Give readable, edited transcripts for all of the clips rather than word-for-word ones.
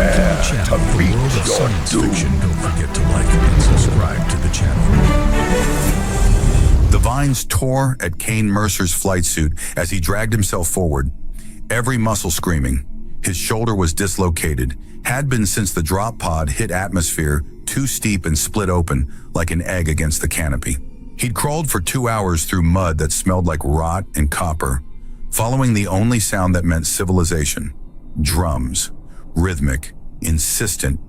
Prepare to reach your doom. Don't forget to like and subscribe to the channel. The vines tore at Kane Mercer's flight suit as he dragged himself forward, every muscle screaming. His shoulder was dislocated, had been since the drop pod hit atmosphere too steep and split open like an egg against the canopy. He'd crawled for 2 hours through mud that smelled like rot and copper, following the only sound that meant civilization. Drums. Rhythmic, insistent,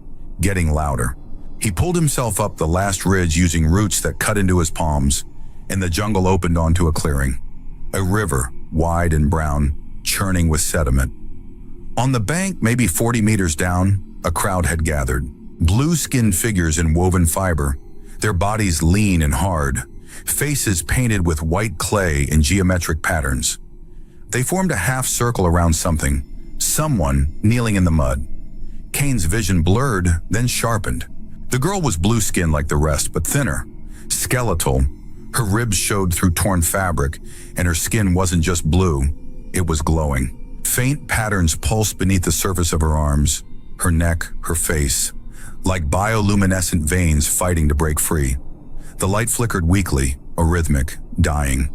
getting louder. He pulled himself up the last ridge using roots that cut into his palms, and the jungle opened onto a clearing. A river, wide and brown, churning with sediment. On the bank, maybe 40 meters down, a crowd had gathered. Blue-skinned figures in woven fiber, their bodies lean and hard, faces painted with white clay in geometric patterns. They formed a half circle around something, someone kneeling in the mud. Kane's vision blurred, then sharpened. The girl was blue-skinned like the rest, but thinner, skeletal. Her ribs showed through torn fabric, and her skin wasn't just blue, it was glowing. Faint patterns pulsed beneath the surface of her arms, her neck, her face, like bioluminescent veins fighting to break free. The light flickered weakly, arrhythmic, dying.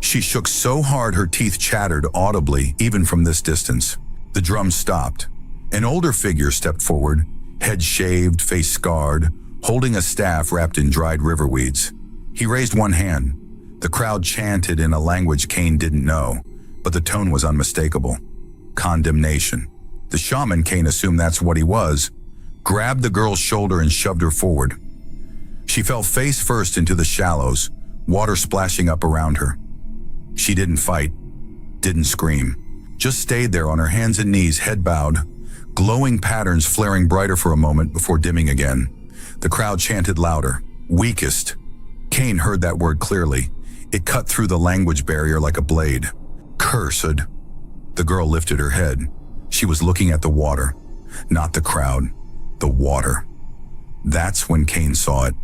She shook so hard her teeth chattered audibly, even from this distance. The drum stopped. An older figure stepped forward, head shaved, face scarred, holding a staff wrapped in dried river weeds. He raised one hand. The crowd chanted in a language Kane didn't know, but the tone was unmistakable. Condemnation. The shaman, Kane assumed that's what he was, grabbed the girl's shoulder and shoved her forward. She fell face first into the shallows, water splashing up around her. She didn't fight, didn't scream. Just stayed there on her hands and knees, head bowed, glowing patterns flaring brighter for a moment before dimming again. The crowd chanted louder. Weakest. Kane heard that word clearly. It cut through the language barrier like a blade. Cursed. The girl lifted her head. She was looking at the water. Not the crowd. The water. That's when Kane saw it.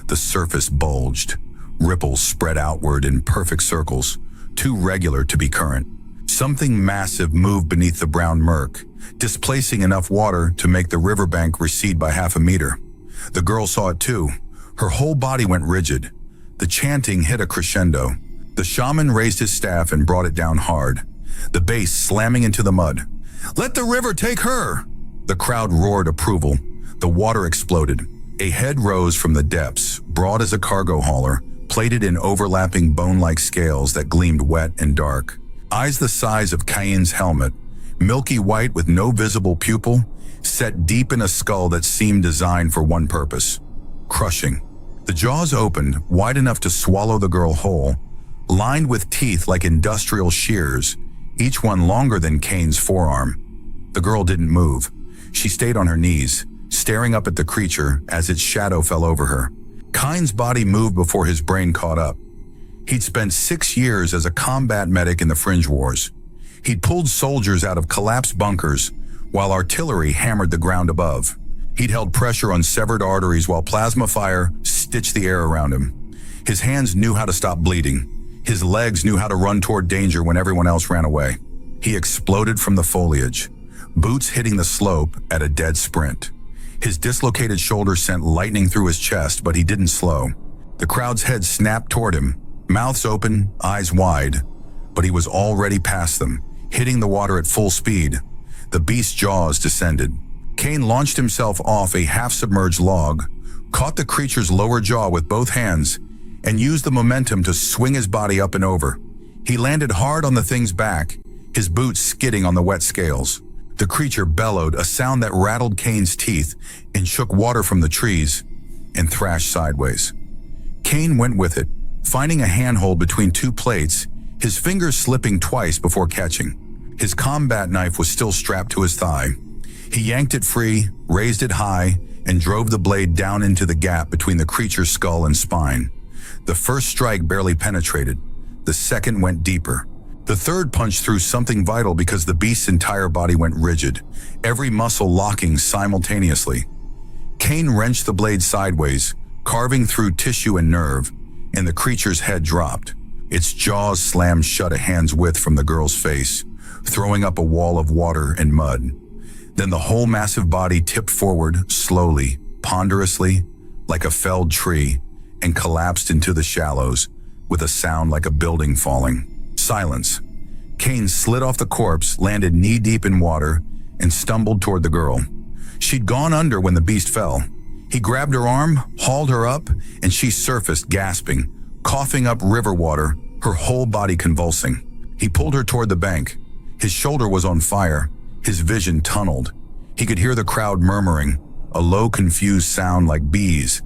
The surface bulged. Ripples spread outward in perfect circles, too regular to be current. Something massive moved beneath the brown murk, displacing enough water to make the riverbank recede by half a meter. The girl saw it too. Her whole body went rigid. The chanting hit a crescendo. The shaman raised his staff and brought it down hard, the base slamming into the mud. "Let the river take her!" The crowd roared approval. The water exploded. A head rose from the depths, broad as a cargo hauler, plated in overlapping bone-like scales that gleamed wet and dark. Eyes the size of Kane's helmet, milky white with no visible pupil, set deep in a skull that seemed designed for one purpose: crushing. The jaws opened, wide enough to swallow the girl whole, lined with teeth like industrial shears, each one longer than Kane's forearm. The girl didn't move. She stayed on her knees, staring up at the creature as its shadow fell over her. Kane's body moved before his brain caught up. He'd spent 6 years as a combat medic in the Fringe Wars. He'd pulled soldiers out of collapsed bunkers while artillery hammered the ground above. He'd held pressure on severed arteries while plasma fire stitched the air around him. His hands knew how to stop bleeding. His legs knew how to run toward danger when everyone else ran away. He exploded from the foliage, boots hitting the slope at a dead sprint. His dislocated shoulder sent lightning through his chest, but he didn't slow. The crowd's heads snapped toward him, mouths open, eyes wide, but he was already past them, hitting the water at full speed. The beast's jaws descended. Kane launched himself off a half-submerged log, caught the creature's lower jaw with both hands, and used the momentum to swing his body up and over. He landed hard on the thing's back, his boots skidding on the wet scales. The creature bellowed, a sound that rattled Kane's teeth and shook water from the trees, and thrashed sideways. Kane went with it, finding a handhold between two plates, his fingers slipping twice before catching. His combat knife was still strapped to his thigh. He yanked it free, raised it high, and drove the blade down into the gap between the creature's skull and spine. The first strike barely penetrated. The second went deeper. The third punched through something vital because the beast's entire body went rigid, every muscle locking simultaneously. Kane wrenched the blade sideways, carving through tissue and nerve, and the creature's head dropped. Its jaws slammed shut a hand's width from the girl's face, throwing up a wall of water and mud. Then the whole massive body tipped forward, slowly, ponderously, like a felled tree, and collapsed into the shallows, with a sound like a building falling. Silence. Kane slid off the corpse, landed knee-deep in water, and stumbled toward the girl. She'd gone under when the beast fell. He grabbed her arm, hauled her up, and she surfaced gasping, coughing up river water, her whole body convulsing. He pulled her toward the bank. His shoulder was on fire, his vision tunneled. He could hear the crowd murmuring, a low, confused sound like bees,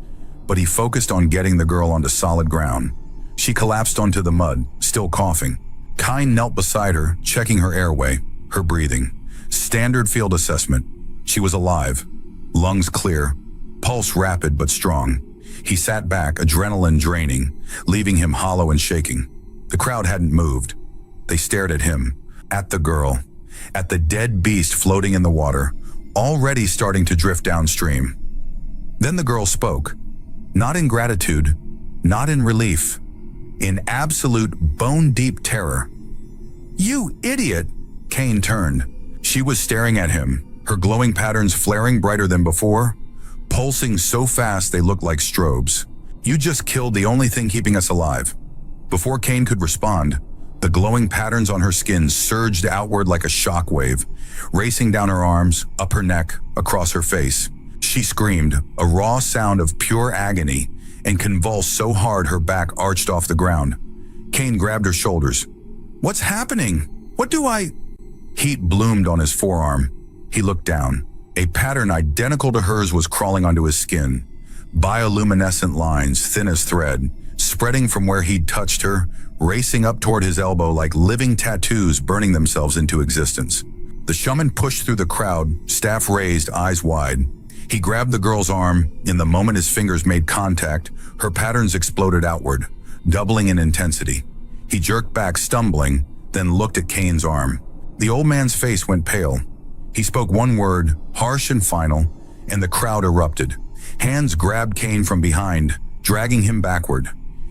but he focused on getting the girl onto solid ground. She collapsed onto the mud, still coughing. Kine knelt beside her, checking her airway, her breathing. Standard field assessment. She was alive, lungs clear, pulse rapid but strong. He sat back, adrenaline draining, leaving him hollow and shaking. The crowd hadn't moved. They stared at him, at the girl, at the dead beast floating in the water, already starting to drift downstream. Then the girl spoke, not in gratitude, not in relief, in absolute bone-deep terror. "You idiot!" Kane turned. She was staring at him, her glowing patterns flaring brighter than before, pulsing so fast they looked like strobes. "You just killed the only thing keeping us alive." Before Kane could respond, the glowing patterns on her skin surged outward like a shockwave, racing down her arms, up her neck, across her face. She screamed, a raw sound of pure agony, and convulsed so hard her back arched off the ground. Kane grabbed her shoulders. "What's happening? What do I—" Heat bloomed on his forearm. He looked down. A pattern identical to hers was crawling onto his skin. Bioluminescent lines, thin as thread, spreading from where he'd touched her, racing up toward his elbow like living tattoos burning themselves into existence. The shaman pushed through the crowd, staff raised, eyes wide. He grabbed the girl's arm. In the moment his fingers made contact, her patterns exploded outward, doubling in intensity. He jerked back, stumbling, then looked at Kane's arm. The old man's face went pale. He spoke one word, harsh and final, and the crowd erupted. Hands grabbed Kane from behind, dragging him backward.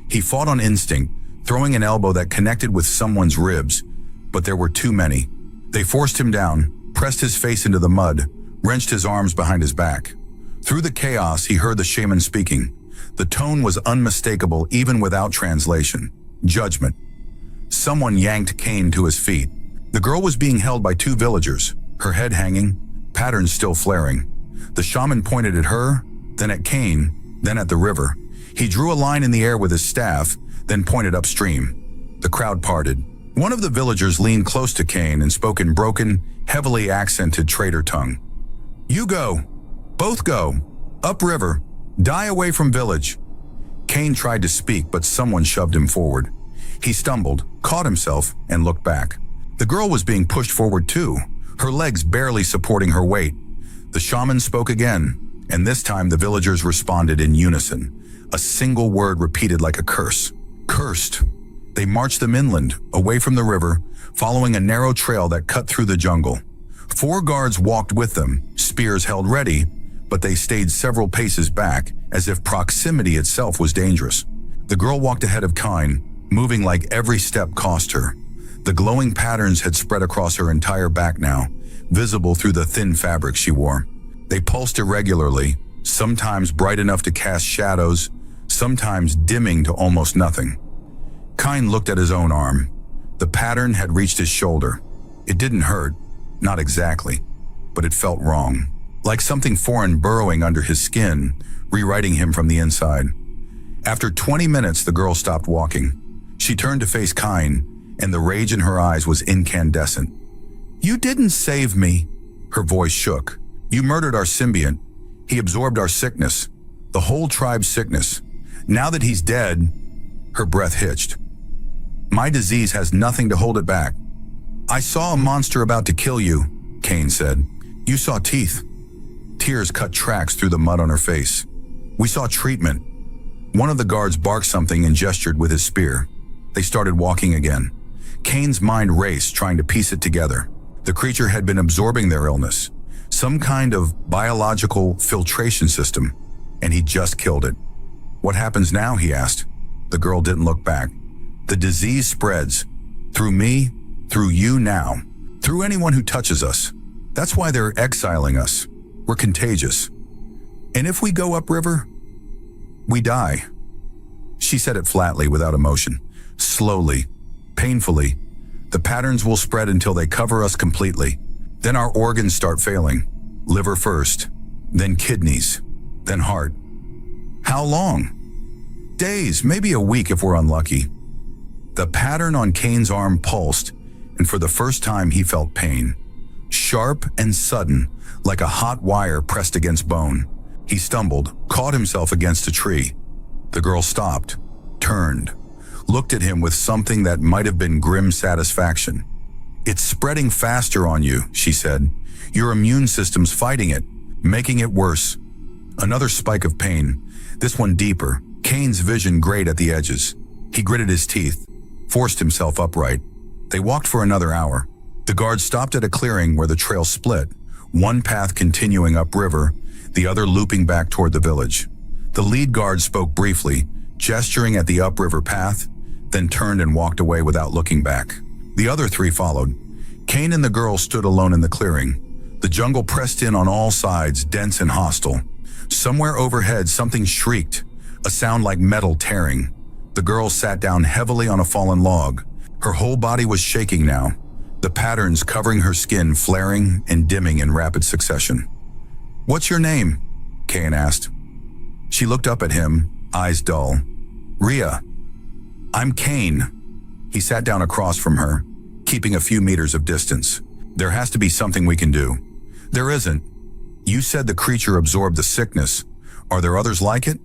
He fought on instinct, throwing an elbow that connected with someone's ribs, but there were too many. They forced him down, pressed his face into the mud, wrenched his arms behind his back. Through the chaos, he heard the shaman speaking. The tone was unmistakable even without translation. Judgment. Someone yanked Kane to his feet. The girl was being held by two villagers, her head hanging, patterns still flaring. The shaman pointed at her, then at Kane, then at the river. He drew a line in the air with his staff, then pointed upstream. The crowd parted. One of the villagers leaned close to Kane and spoke in broken, heavily accented trader tongue. "You go. Both go. Upriver. Die away from village." Kane tried to speak, but someone shoved him forward. He stumbled, caught himself, and looked back. The girl was being pushed forward too, her legs barely supporting her weight. The shaman spoke again, and this time the villagers responded in unison. A single word repeated like a curse. Cursed. They marched them inland, away from the river, following a narrow trail that cut through the jungle. 4 guards walked with them, spears held ready, but they stayed several paces back, as if proximity itself was dangerous. The girl walked ahead of Kine, moving like every step cost her. The glowing patterns had spread across her entire back now, visible through the thin fabric she wore. They pulsed irregularly, sometimes bright enough to cast shadows, sometimes dimming to almost nothing. Kine looked at his own arm. The pattern had reached his shoulder. It didn't hurt, not exactly, but it felt wrong, like something foreign burrowing under his skin, rewriting him from the inside. After 20 minutes, the girl stopped walking. She turned to face Kine, and the rage in her eyes was incandescent. "You didn't save me." Her voice shook. "You murdered our symbiont. He absorbed our sickness, the whole tribe's sickness. Now that he's dead," her breath hitched. "My disease has nothing to hold it back." "I saw a monster about to kill you," Kane said. "You saw teeth." Tears cut tracks through the mud on her face. "We saw treatment." One of the guards barked something and gestured with his spear. They started walking again. Kane's mind raced, trying to piece it together. The creature had been absorbing their illness, some kind of biological filtration system, and he just killed it. "What happens now?" he asked. The girl didn't look back. "The disease spreads. Through me, through you now, through anyone who touches us. That's why they're exiling us. We're contagious. And if we go upriver, we die. She said it flatly, without emotion. Slowly, painfully, the patterns will spread until they cover us completely. Then our organs start failing. Liver first, then kidneys, then heart. How long? Days, maybe a week if we're unlucky. The pattern on Kane's arm pulsed, and for the first time he felt pain. Sharp and sudden, like a hot wire pressed against bone. He stumbled, caught himself against a tree. The girl stopped, turned, looked at him with something that might have been grim satisfaction. "It's spreading faster on you," she said. "Your immune system's fighting it, making it worse." Another spike of pain, this one deeper. Kane's vision grayed at the edges. He gritted his teeth, forced himself upright. They walked for another hour. The guard stopped at a clearing where the trail split, one path continuing upriver, the other looping back toward the village. The lead guard spoke briefly, gesturing at the upriver path, then turned and walked away without looking back. The other three followed. Kane and the girl stood alone in the clearing. The jungle pressed in on all sides, dense and hostile. Somewhere overhead, something shrieked, a sound like metal tearing. The girl sat down heavily on a fallen log. Her whole body was shaking now, the patterns covering her skin flaring and dimming in rapid succession. "What's your name?" Kane asked. She looked up at him, eyes dull. "Rhea." "I'm Kane." He sat down across from her, keeping a few meters of distance. "There has to be something we can do." "There isn't. You said the creature absorbed the sickness. Are there others like it?"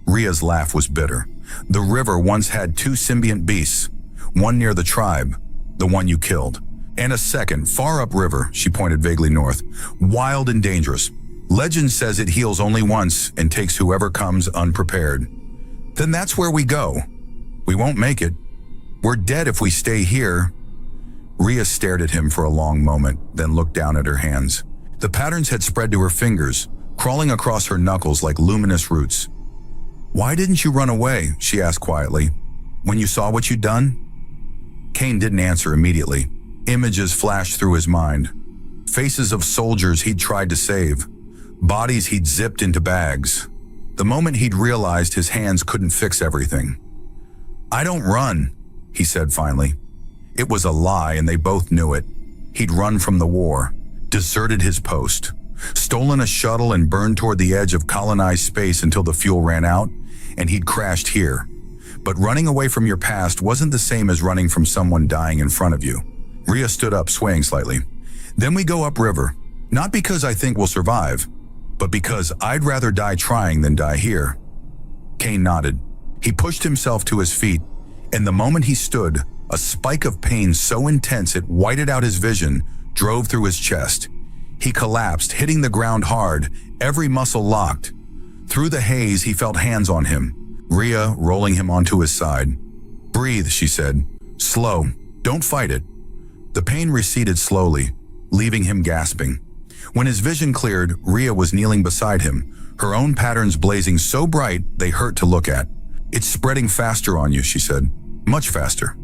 Rhea's laugh was bitter. "The river once had two symbiont beasts, one near the tribe, the one you killed, and a second, far upriver," she pointed vaguely north, "wild and dangerous. Legend says it heals only once and takes whoever comes unprepared." "Then that's where we go." "We won't make it. We're dead if we stay here." Rhea stared at him for a long moment, then looked down at her hands. The patterns had spread to her fingers, crawling across her knuckles like luminous roots. "Why didn't you run away?" she asked quietly. "When you saw what you'd done?" Kane didn't answer immediately. Images flashed through his mind. Faces of soldiers he'd tried to save. Bodies he'd zipped into bags. The moment he'd realized his hands couldn't fix everything. "I don't run," he said finally. It was a lie, and they both knew it. He'd run from the war, deserted his post, stolen a shuttle and burned toward the edge of colonized space until the fuel ran out, and he'd crashed here. But running away from your past wasn't the same as running from someone dying in front of you. Rhea stood up, swaying slightly. "Then we go upriver. Not because I think we'll survive, but because I'd rather die trying than die here." Kane nodded. He pushed himself to his feet, and the moment he stood, a spike of pain so intense it whited out his vision drove through his chest. He collapsed, hitting the ground hard, every muscle locked. Through the haze, he felt hands on him, Rhea rolling him onto his side. "Breathe," she said. "Slow. Don't fight it." The pain receded slowly, leaving him gasping. When his vision cleared, Rhea was kneeling beside him, her own patterns blazing so bright they hurt to look at. "It's spreading faster on you," she said. "Much faster."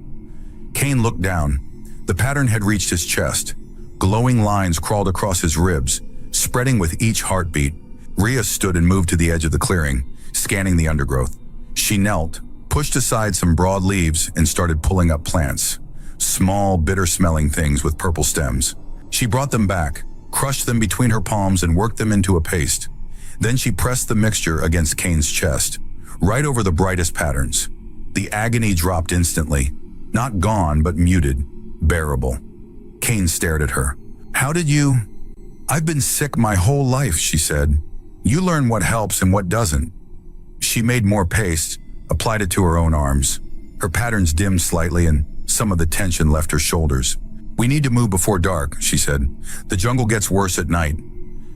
Kane looked down. The pattern had reached his chest. Glowing lines crawled across his ribs, spreading with each heartbeat. Rhea stood and moved to the edge of the clearing, scanning the undergrowth. She knelt, pushed aside some broad leaves, and started pulling up plants. Small, bitter-smelling things with purple stems. She brought them back, crushed them between her palms, and worked them into a paste. Then she pressed the mixture against Kane's chest, right over the brightest patterns. The agony dropped instantly. Not gone, but muted, bearable. Kane stared at her. "How did you—" "I've been sick my whole life," she said. "You learn what helps and what doesn't." She made more paste, applied it to her own arms. Her patterns dimmed slightly and some of the tension left her shoulders. "We need to move before dark," she said. "The jungle gets worse at night."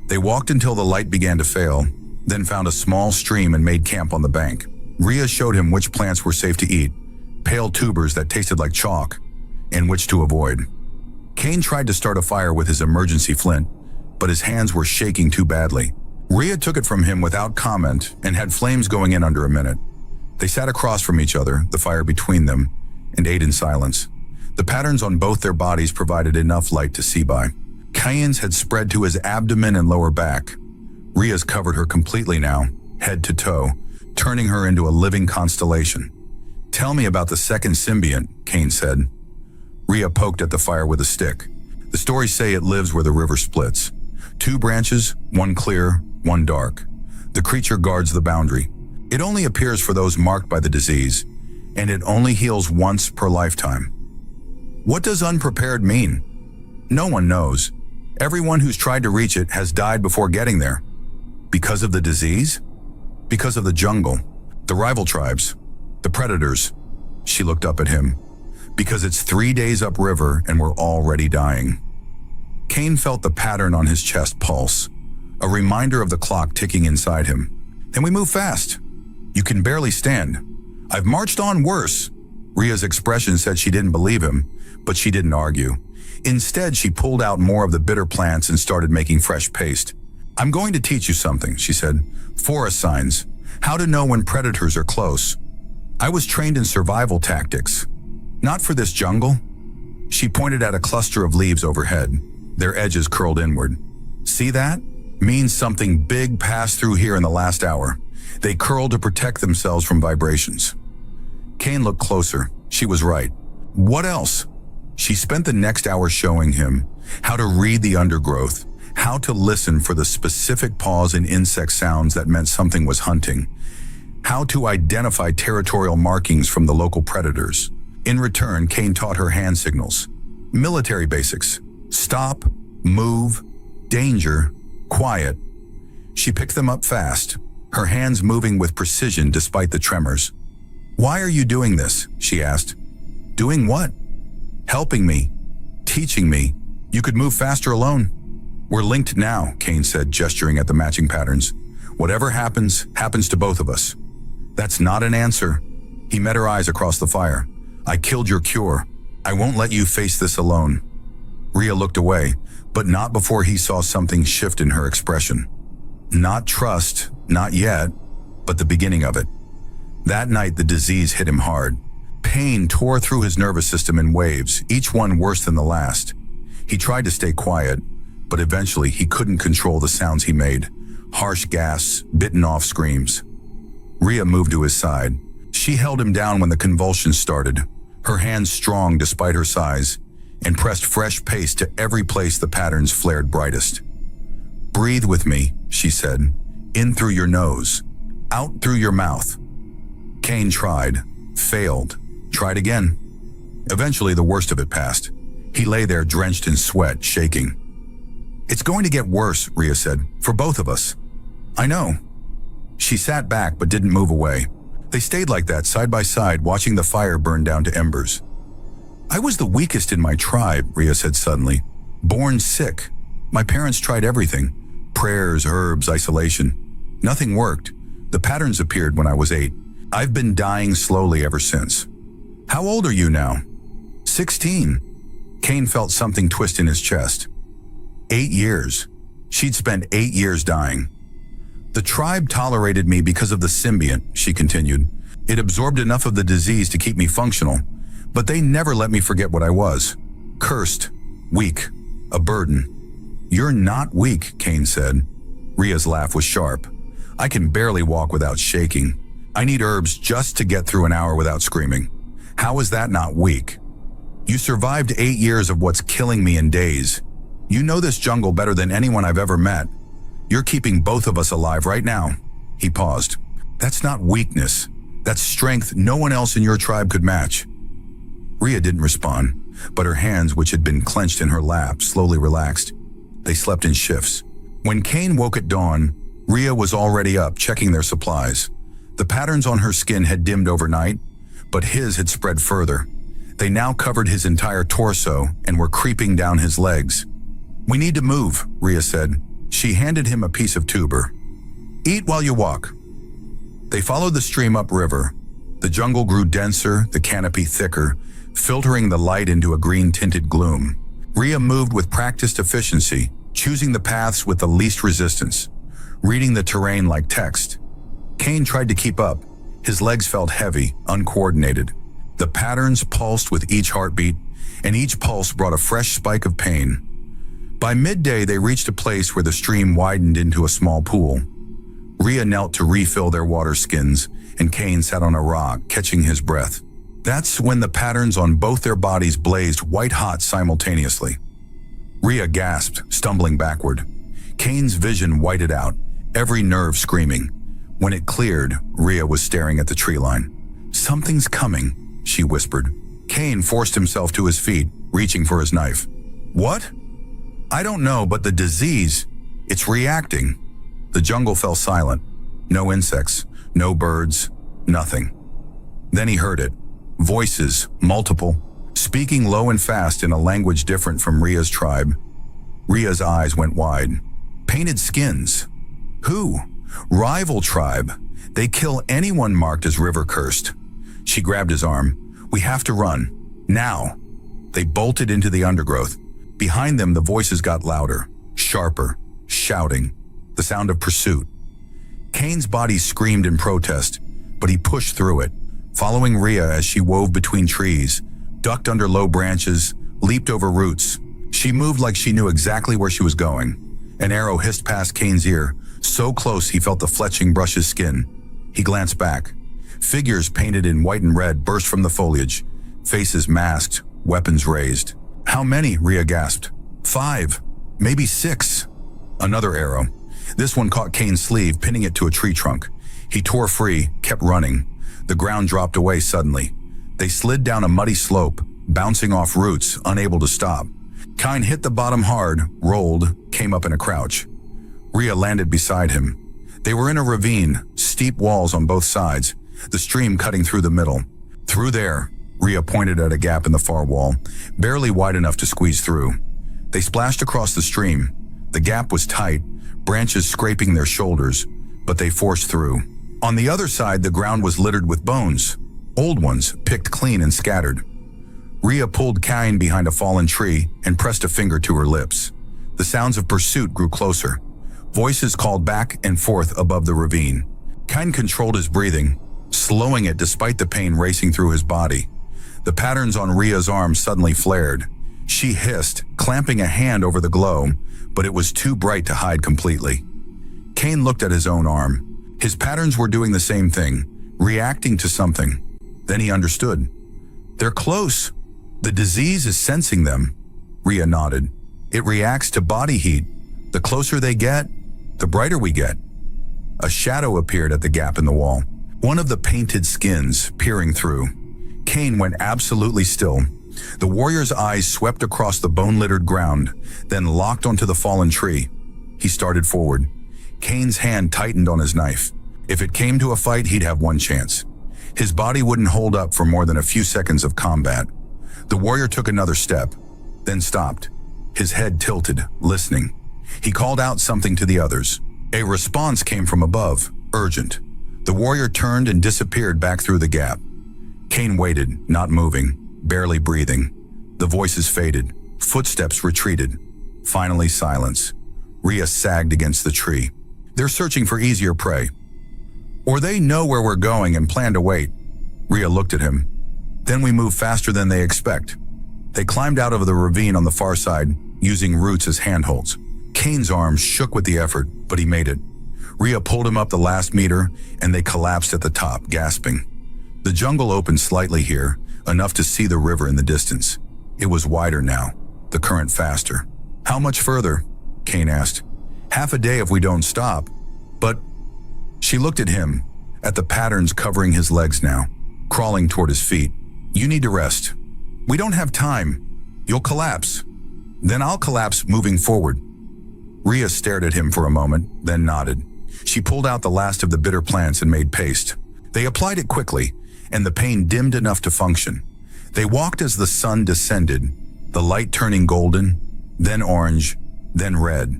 They walked until the light began to fail, then found a small stream and made camp on the bank. Rhea showed him which plants were safe to eat, pale tubers that tasted like chalk, and which to avoid. Kane tried to start a fire with his emergency flint, but his hands were shaking too badly. Rhea took it from him without comment and had flames going in under a minute. They sat across from each other, the fire between them, and ate in silence. The patterns on both their bodies provided enough light to see by. Cayen's had spread to his abdomen and lower back. Rhea's covered her completely now, head to toe, turning her into a living constellation. "Tell me about the second symbiont," Cayen said. Rhea poked at the fire with a stick. "The stories say it lives where the river splits. 2 branches, one clear, one dark. The creature guards the boundary. It only appears for those marked by the disease, and it only heals once per lifetime." What does unprepared mean? No one knows. Everyone who's tried to reach it has died before getting there. Because of the disease? Because of the jungle, the rival tribes, the predators. She looked up at him. Because it's 3 days upriver and we're already dying. Cayen felt the pattern on his chest pulse, a reminder of the clock ticking inside him. "And we move fast. You can barely stand. I've marched on worse." Rhea's expression said she didn't believe him, but she didn't argue. Instead, she pulled out more of the bitter plants and started making fresh paste. "I'm going to teach you something," she said. "Forest signs. How to know when predators are close. I was trained in survival tactics. Not for this jungle." She pointed at a cluster of leaves overhead, their edges curled inward. "See that? Means something big passed through here in the last hour. They curl to protect themselves from vibrations." Cayen looked closer. She was right. What else? She spent the next hour showing him how to read the undergrowth, how to listen for the specific pause in insect sounds that meant something was hunting, how to identify territorial markings from the local predators. In return, Cayen taught her hand signals. Military basics. Stop, move, danger, quiet. She picked them up fast, her hands moving with precision despite the tremors. "Why are you doing this?" she asked. "Doing what?" "Helping me. Teaching me. You could move faster alone." "We're linked now," Cayen said, gesturing at the matching patterns. "Whatever happens, happens to both of us." "That's not an answer." He met her eyes across the fire. "I killed your cure. I won't let you face this alone." Rhea looked away, but not before he saw something shift in her expression. Not trust, not yet, but the beginning of it. That night, the disease hit him hard. Pain tore through his nervous system in waves, each one worse than the last. He tried to stay quiet, but eventually he couldn't control the sounds he made. Harsh gasps, bitten-off screams. Rhea moved to his side. She held him down when the convulsions started, her hands strong despite her size, and pressed fresh paste to every place the patterns flared brightest. "Breathe with me," she said. "In through your nose, out through your mouth." Cayen tried, failed, tried again. Eventually, the worst of it passed. He lay there drenched in sweat, shaking. "It's going to get worse," Rhea said, "for both of us." "I know." She sat back but didn't move away. They stayed like that, side by side, watching the fire burn down to embers. "I was the weakest in my tribe," Rhea said suddenly. "Born sick. My parents tried everything. Prayers, herbs, isolation. Nothing worked. The patterns appeared when I was 8. I've been dying slowly ever since." "How old are you now?" 16. Cayen felt something twist in his chest. 8 years. She'd spent 8 years dying. "The tribe tolerated me because of the symbiont," she continued. "It absorbed enough of the disease to keep me functional, but they never let me forget what I was. Cursed, weak, a burden." "You're not weak," Cayen said. Rhea's laugh was sharp. "I can barely walk without shaking. I need herbs just to get through an hour without screaming. How is that not weak? You survived 8 years of what's killing me in days. You know this jungle better than anyone I've ever met. You're keeping both of us alive right now." He paused. "That's not weakness. That's strength no one else in your tribe could match." Rhea didn't respond, but her hands, which had been clenched in her lap, slowly relaxed. They slept in shifts. When Cayen woke at dawn, Rhea was already up, checking their supplies. The patterns on her skin had dimmed overnight, but his had spread further. They now covered his entire torso and were creeping down his legs. "We need to move," Rhea said. She handed him a piece of tuber. "Eat while you walk." They followed the stream upriver. The jungle grew denser, the canopy thicker, filtering the light into a green-tinted gloom. Rhea moved with practiced efficiency, choosing the paths with the least resistance, reading the terrain like text. Cayen tried to keep up. His legs felt heavy, uncoordinated. The patterns pulsed with each heartbeat, and each pulse brought a fresh spike of pain. By midday, they reached a place where the stream widened into a small pool. Rhea knelt to refill their water skins, and Kane sat on a rock, catching his breath. That's when the patterns on both their bodies blazed white-hot simultaneously. Rhea gasped, stumbling backward. Kane's vision whited out, every nerve screaming. When it cleared, Rhea was staring at the tree line. "Something's coming," she whispered. Kane forced himself to his feet, reaching for his knife. "What?" "I don't know, but the disease, it's reacting." The jungle fell silent. No insects, no birds, nothing. Then he heard it. Voices, multiple, speaking low and fast in a language different from Rhea's tribe. Rhea's eyes went wide. Painted skins. Who? Rival tribe. They kill anyone marked as river cursed. She grabbed his arm. "We have to run. Now." They bolted into the undergrowth. Behind them, the voices got louder, sharper, shouting, the sound of pursuit. Kane's body screamed in protest, but he pushed through it, following Rhea as she wove between trees, ducked under low branches, leaped over roots. She moved like she knew exactly where she was going. An arrow hissed past Kane's ear, so close he felt the fletching brush his skin. He glanced back. Figures painted in white and red burst from the foliage, faces masked, weapons raised. "How many?" Rhea gasped. "5, maybe 6. Another arrow. This one caught Kane's sleeve, pinning it to a tree trunk. He tore free, kept running. The ground dropped away suddenly. They slid down a muddy slope, bouncing off roots, unable to stop. Kane hit the bottom hard, rolled, came up in a crouch. Rhea landed beside him. They were in a ravine, steep walls on both sides, the stream cutting through the middle. "Through there," Rhea pointed at a gap in the far wall, barely wide enough to squeeze through. They splashed across the stream. The gap was tight, branches scraping their shoulders, but they forced through. On the other side, the ground was littered with bones, old ones, picked clean and scattered. Rhea pulled Kane behind a fallen tree and pressed a finger to her lips. The sounds of pursuit grew closer. Voices called back and forth above the ravine. Kane controlled his breathing, slowing it despite the pain racing through his body. The patterns on Rhea's arm suddenly flared. She hissed, clamping a hand over the glow, but it was too bright to hide completely. Kane looked at his own arm. His patterns were doing the same thing, reacting to something. Then he understood. "They're close. The disease is sensing them." Rhea nodded. "It reacts to body heat. The closer they get, the brighter we get." A shadow appeared at the gap in the wall, one of the painted skins peering through. Kane went absolutely still. The warrior's eyes swept across the bone-littered ground, then locked onto the fallen tree. He started forward. Kane's hand tightened on his knife. If it came to a fight, he'd have one chance. His body wouldn't hold up for more than a few seconds of combat. The warrior took another step, then stopped. His head tilted, listening. He called out something to the others. A response came from above, urgent. The warrior turned and disappeared back through the gap. Kane waited, not moving, barely breathing. The voices faded, footsteps retreated. Finally, silence. Rhea sagged against the tree. "They're searching for easier prey. Or they know where we're going and plan to wait." Rhea looked at him. "Then we move faster than they expect." They climbed out of the ravine on the far side, using roots as handholds. Kane's arms shook with the effort, but he made it. Rhea pulled him up the last meter, and they collapsed at the top, gasping. The jungle opened slightly here, enough to see the river in the distance. It was wider now, the current faster. "How much further?" Kane asked. "Half a day if we don't stop." "But..." She looked at him, at the patterns covering his legs now, crawling toward his feet. "You need to rest." "We don't have time. You'll collapse." "Then I'll collapse moving forward." Rhea stared at him for a moment, then nodded. She pulled out the last of the bitter plants and made paste. They applied it quickly, and the pain dimmed enough to function. They walked as the sun descended, the light turning golden, then orange, then red.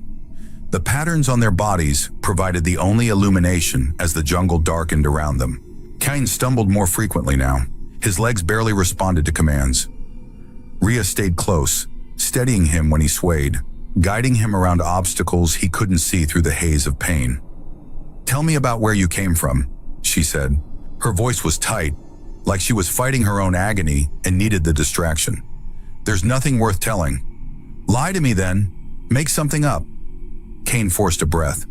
The patterns on their bodies provided the only illumination as the jungle darkened around them. Kane stumbled more frequently now. His legs barely responded to commands. Rhea stayed close, steadying him when he swayed, guiding him around obstacles he couldn't see through the haze of pain. "Tell me about where you came from," she said. Her voice was tight, like she was fighting her own agony and needed the distraction. "There's nothing worth telling." "Lie to me then. Make something up. Kane forced a breath.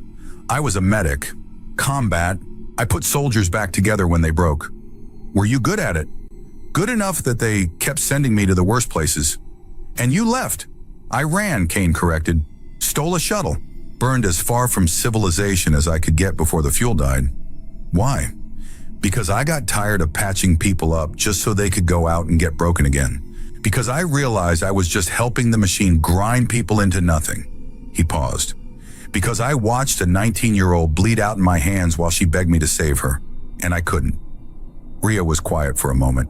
I was a medic. Combat. I put soldiers back together when they broke. Were you good at it? Good enough that they kept sending me to the worst places. And you left. I ran, Kane corrected. Stole a shuttle. Burned as far from civilization as I could get before the fuel died. Why? Because I got tired of patching people up just so they could go out and get broken again. Because I realized I was just helping the machine grind people into nothing. He paused. Because I watched a 19-year-old bleed out in my hands while she begged me to save her, and I couldn't. Rhea was quiet for a moment.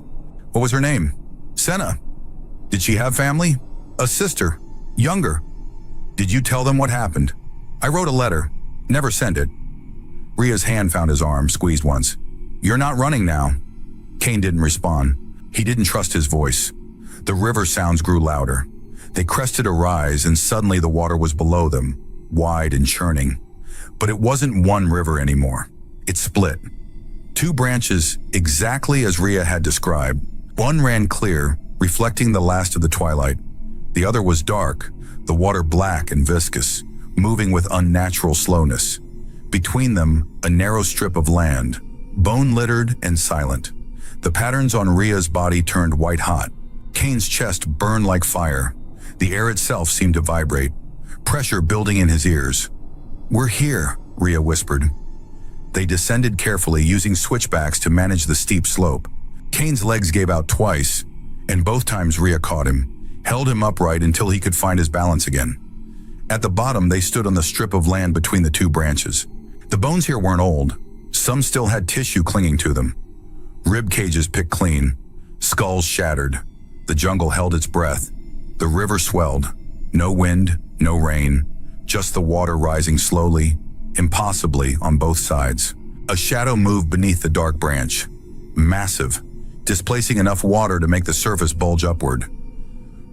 What was her name? Senna. Did she have family? A sister? Younger? Did you tell them what happened? I wrote a letter. Never sent it. Rhea's hand found his arm, squeezed once. You're not running now. Kane didn't respond. He didn't trust his voice. The river sounds grew louder. They crested a rise, and suddenly the water was below them, wide and churning. But it wasn't one river anymore. It split. Two branches, exactly as Rhea had described. One ran clear, reflecting the last of the twilight. The other was dark, the water black and viscous, moving with unnatural slowness. Between them, a narrow strip of land, bone-littered and silent. The patterns on Rhea's body turned white-hot. Kane's chest burned like fire. The air itself seemed to vibrate, pressure building in his ears. We're here, Rhea whispered. They descended carefully, using switchbacks to manage the steep slope. Kane's legs gave out twice, and both times Rhea caught him, held him upright until he could find his balance again. At the bottom, they stood on the strip of land between the two branches. The bones here weren't old. Some still had tissue clinging to them. Rib cages picked clean, skulls shattered. The jungle held its breath. The river swelled. No wind, no rain, just the water rising slowly, impossibly on both sides. A shadow moved beneath the dark branch. Massive, displacing enough water to make the surface bulge upward.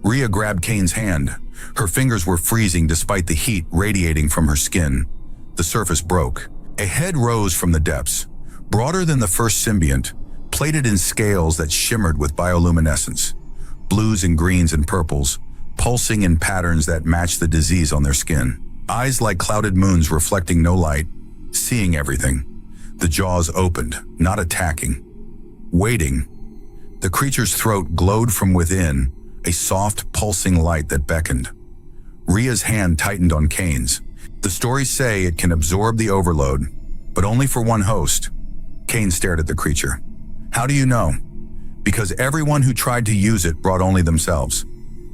Rhea grabbed Kane's hand. Her fingers were freezing despite the heat radiating from her skin. The surface broke. A head rose from the depths, broader than the first symbiont, plated in scales that shimmered with bioluminescence. Blues and greens and purples, pulsing in patterns that matched the disease on their skin. Eyes like clouded moons reflecting no light, seeing everything. The jaws opened, not attacking. Waiting. The creature's throat glowed from within, a soft, pulsing light that beckoned. Rhea's hand tightened on Kane's. The stories say it can absorb the overload, but only for one host. Kane stared at the creature. How do you know? Because everyone who tried to use it brought only themselves.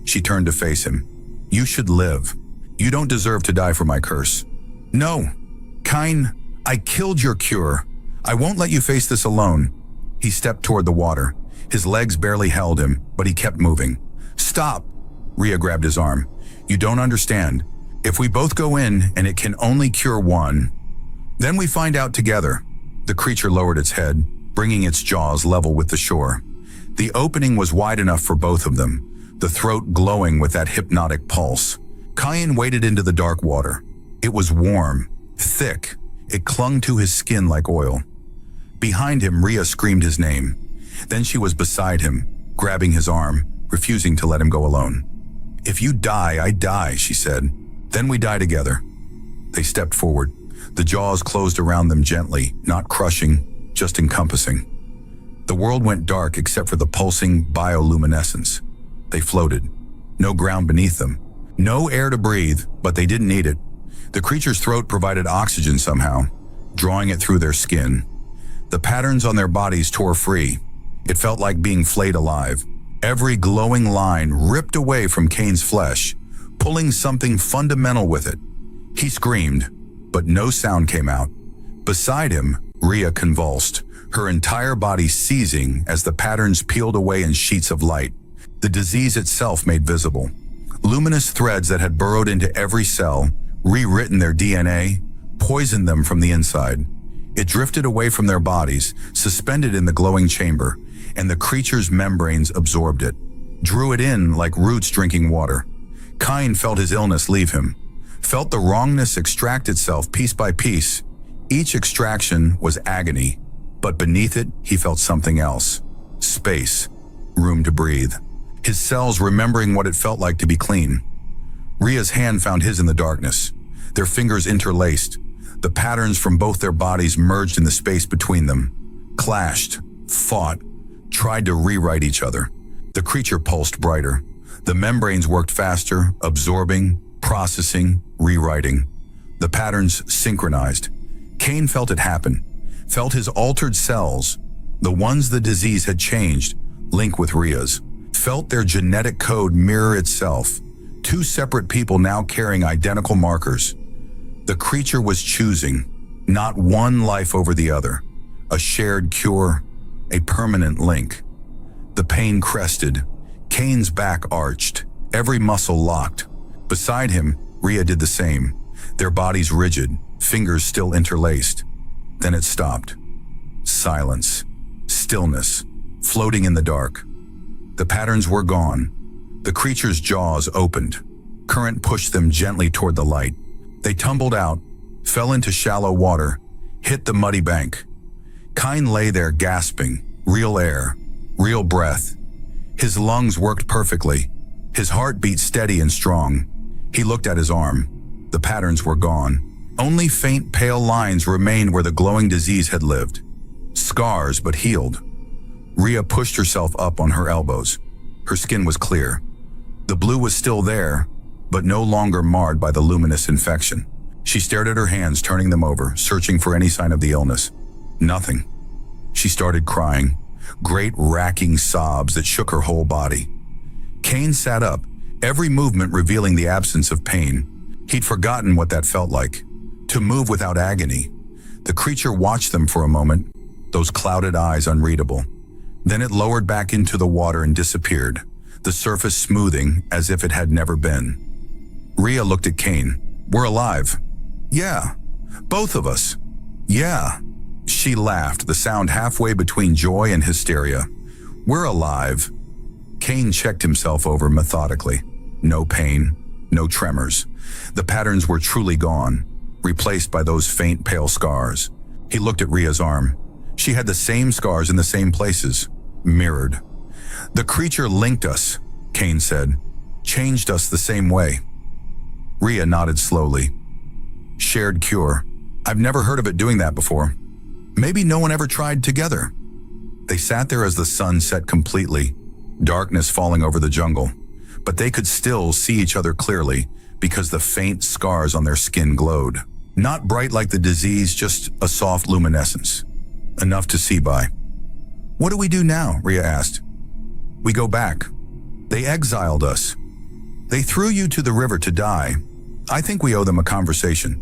She turned to face him. You should live. You don't deserve to die for my curse. No. Kine, I killed your cure. I won't let you face this alone. He stepped toward the water. His legs barely held him, but he kept moving. Stop. Rhea grabbed his arm. You don't understand. If we both go in and it can only cure one, then we find out together. The creature lowered its head, bringing its jaws level with the shore. The opening was wide enough for both of them, the throat glowing with that hypnotic pulse. Kyan waded into the dark water. It was warm, thick. It clung to his skin like oil. Behind him, Rhea screamed his name. Then she was beside him, grabbing his arm, refusing to let him go alone. If you die, I die, she said. Then we die together. They stepped forward. The jaws closed around them gently, not crushing, just encompassing. The world went dark except for the pulsing bioluminescence. They floated. No ground beneath them. No air to breathe, but they didn't need it. The creature's throat provided oxygen somehow, drawing it through their skin. The patterns on their bodies tore free. It felt like being flayed alive. Every glowing line ripped away from Kane's flesh, pulling something fundamental with it. He screamed, but no sound came out. Beside him, Rhea convulsed, her entire body seizing as the patterns peeled away in sheets of light. The disease itself made visible. Luminous threads that had burrowed into every cell, rewritten their DNA, poisoned them from the inside. It drifted away from their bodies, suspended in the glowing chamber, and the creature's membranes absorbed it, drew it in like roots drinking water. Kine felt his illness leave him, felt the wrongness extract itself piece by piece. Each extraction was agony, but beneath it, he felt something else. Space, room to breathe. His cells remembering what it felt like to be clean. Ria's hand found his in the darkness. Their fingers interlaced. The patterns from both their bodies merged in the space between them. Clashed, fought, tried to rewrite each other. The creature pulsed brighter. The membranes worked faster, absorbing, processing, rewriting. The patterns synchronized. Kane felt it happen, felt his altered cells, the ones the disease had changed, link with Ria's, felt their genetic code mirror itself. Two separate people now carrying identical markers. The creature was choosing, not one life over the other, a shared cure, a permanent link. The pain crested. Kane's back arched, every muscle locked. Beside him, Ria did the same, their bodies rigid, fingers still interlaced. Then it stopped. Silence, stillness, floating in the dark. The patterns were gone. The creature's jaws opened. Current pushed them gently toward the light. They tumbled out, fell into shallow water, hit the muddy bank. Kine lay there gasping, real air, real breath. His lungs worked perfectly. His heart beat steady and strong. He looked at his arm. The patterns were gone. Only faint pale lines remained where the glowing disease had lived. Scars, but healed. Ria pushed herself up on her elbows. Her skin was clear. The blue was still there, but no longer marred by the luminous infection. She stared at her hands, turning them over, searching for any sign of the illness. Nothing. She started crying, great racking sobs that shook her whole body. Kane sat up, every movement revealing the absence of pain. He'd forgotten what that felt like, to move without agony. The creature watched them for a moment, those clouded eyes unreadable. Then it lowered back into the water and disappeared, the surface smoothing as if it had never been. Ria looked at Kane. "We're alive." "Yeah. Both of us." "Yeah." She laughed, the sound halfway between joy and hysteria. "We're alive." Kane checked himself over methodically. No pain, no tremors. The patterns were truly gone, replaced by those faint pale scars. He looked at Ria's arm. She had the same scars in the same places, mirrored. "The creature linked us," Kane said. "Changed us the same way." Ria nodded slowly. "Shared cure. I've never heard of it doing that before. Maybe no one ever tried together." They sat there as the sun set completely, darkness falling over the jungle. But they could still see each other clearly because the faint scars on their skin glowed. Not bright like the disease, just a soft luminescence. Enough to see by. "What do we do now?" Ria asked. "We go back. They exiled us. They threw you to the river to die. I think we owe them a conversation."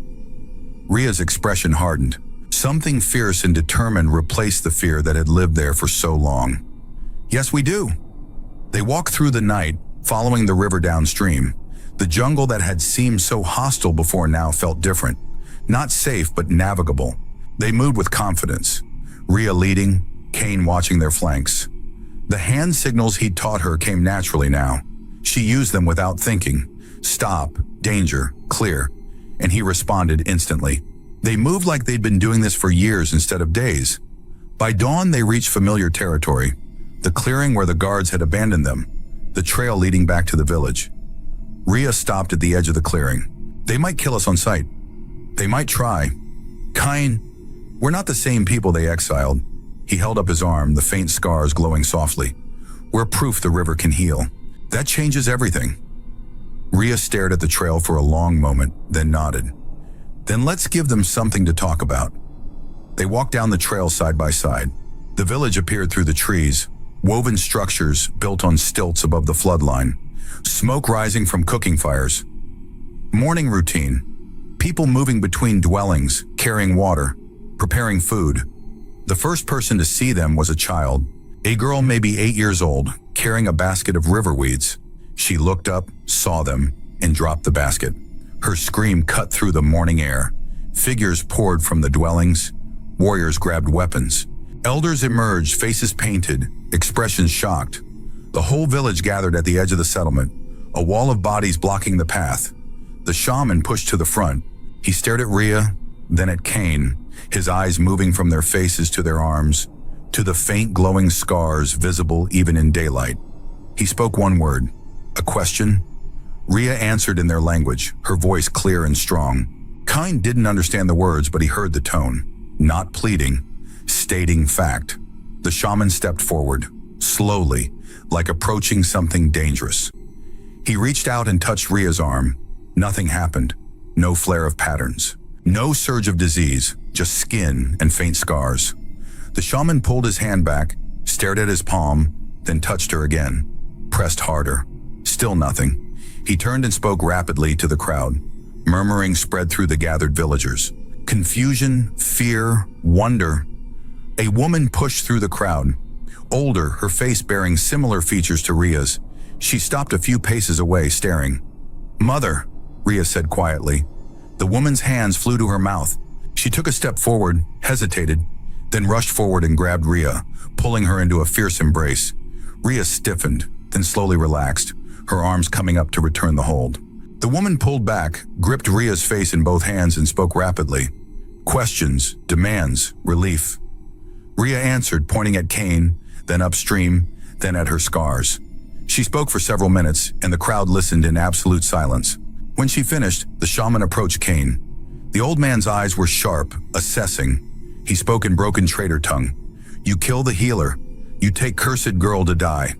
Ria's expression hardened. Something fierce and determined replaced the fear that had lived there for so long. "Yes, we do." They walked through the night, following the river downstream. The jungle that had seemed so hostile before now felt different. Not safe, but navigable. They moved with confidence. Ria leading, Kane watching their flanks. The hand signals he'd taught her came naturally now. She used them without thinking. Stop, danger, clear. And he responded instantly. They moved like they'd been doing this for years instead of days. By dawn, they reached familiar territory. The clearing where the guards had abandoned them. The trail leading back to the village. Ria stopped at the edge of the clearing. "They might kill us on sight. They might try. Kine, we're not the same people they exiled." He held up his arm, the faint scars glowing softly. "We're proof the river can heal. That changes everything." Ria stared at the trail for a long moment, then nodded. "Then let's give them something to talk about." They walked down the trail side by side. The village appeared through the trees, woven structures built on stilts above the floodline, smoke rising from cooking fires. Morning routine. People moving between dwellings, carrying water, preparing food. The first person to see them was a child, a girl maybe 8 years old, carrying a basket of river weeds. She looked up, saw them, and dropped the basket. Her scream cut through the morning air. Figures poured from the dwellings. Warriors grabbed weapons. Elders emerged, faces painted, expressions shocked. The whole village gathered at the edge of the settlement, a wall of bodies blocking the path. The shaman pushed to the front. He stared at Ria, then at Kane, his eyes moving from their faces to their arms, to the faint glowing scars visible even in daylight. He spoke one word, a question. Rhea answered in their language, her voice clear and strong. Kine didn't understand the words, but he heard the tone. Not pleading, stating fact. The shaman stepped forward, slowly, like approaching something dangerous. He reached out and touched Rhea's arm. Nothing happened. No flare of patterns. No surge of disease, just skin and faint scars. The shaman pulled his hand back, stared at his palm, then touched her again. Pressed harder. Still nothing. He turned and spoke rapidly to the crowd. Murmuring spread through the gathered villagers. Confusion, fear, wonder. A woman pushed through the crowd. Older, her face bearing similar features to Rhea's. She stopped a few paces away, staring. "Mother," Rhea said quietly. The woman's hands flew to her mouth. She took a step forward, hesitated, then rushed forward and grabbed Rhea, pulling her into a fierce embrace. Rhea stiffened, then slowly relaxed, her arms coming up to return the hold. The woman pulled back, gripped Rhea's face in both hands and spoke rapidly. Questions, demands, relief. Rhea answered, pointing at Kane, then upstream, then at her scars. She spoke for several minutes, and the crowd listened in absolute silence. When she finished, the shaman approached Kane. The old man's eyes were sharp, assessing. He spoke in broken trader tongue. "You kill the healer. You take cursed girl to die."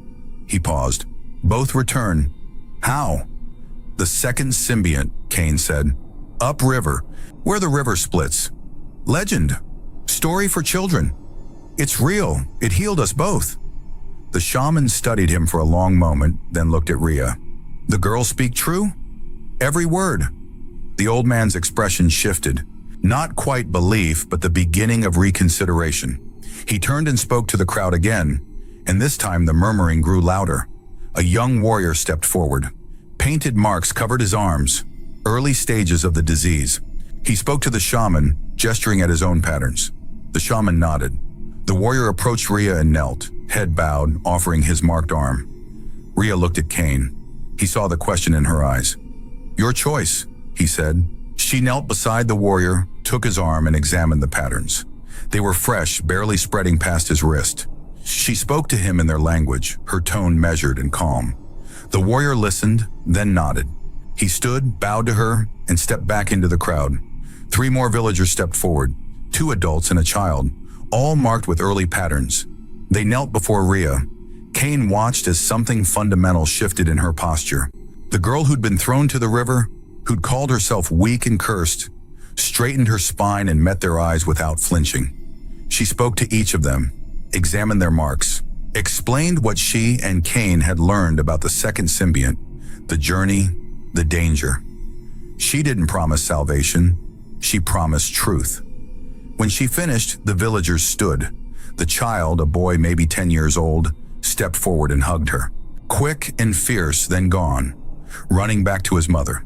He paused. "Both return." "How?" "The second symbiont," Kane said. "Upriver, where the river splits. Legend. Story for children. It's real. It healed us both." The shaman studied him for a long moment, then looked at Rhea. "The girl speak true?" "Every word." The old man's expression shifted. Not quite belief, but the beginning of reconsideration. He turned and spoke to the crowd again, and this time the murmuring grew louder. A young warrior stepped forward. Painted marks covered his arms, early stages of the disease. He spoke to the shaman, gesturing at his own patterns. The shaman nodded. The warrior approached Rhea and knelt, head bowed, offering his marked arm. Rhea looked at Kane. He saw the question in her eyes. "Your choice," he said. She knelt beside the warrior, took his arm and examined the patterns. They were fresh, barely spreading past his wrist. She spoke to him in their language, her tone measured and calm. The warrior listened, then nodded. He stood, bowed to her, and stepped back into the crowd. 3 more villagers stepped forward, 2 adults and a child, all marked with early patterns. They knelt before Rhea. Kane watched as something fundamental shifted in her posture. The girl who'd been thrown to the river, who'd called herself weak and cursed, straightened her spine and met their eyes without flinching. She spoke to each of them, examined their marks, explained what she and Kane had learned about the second symbiont, the journey, the danger. She didn't promise salvation, she promised truth. When she finished, the villagers stood. The child, a boy maybe 10 years old, stepped forward and hugged her. Quick and fierce, then gone, running back to his mother.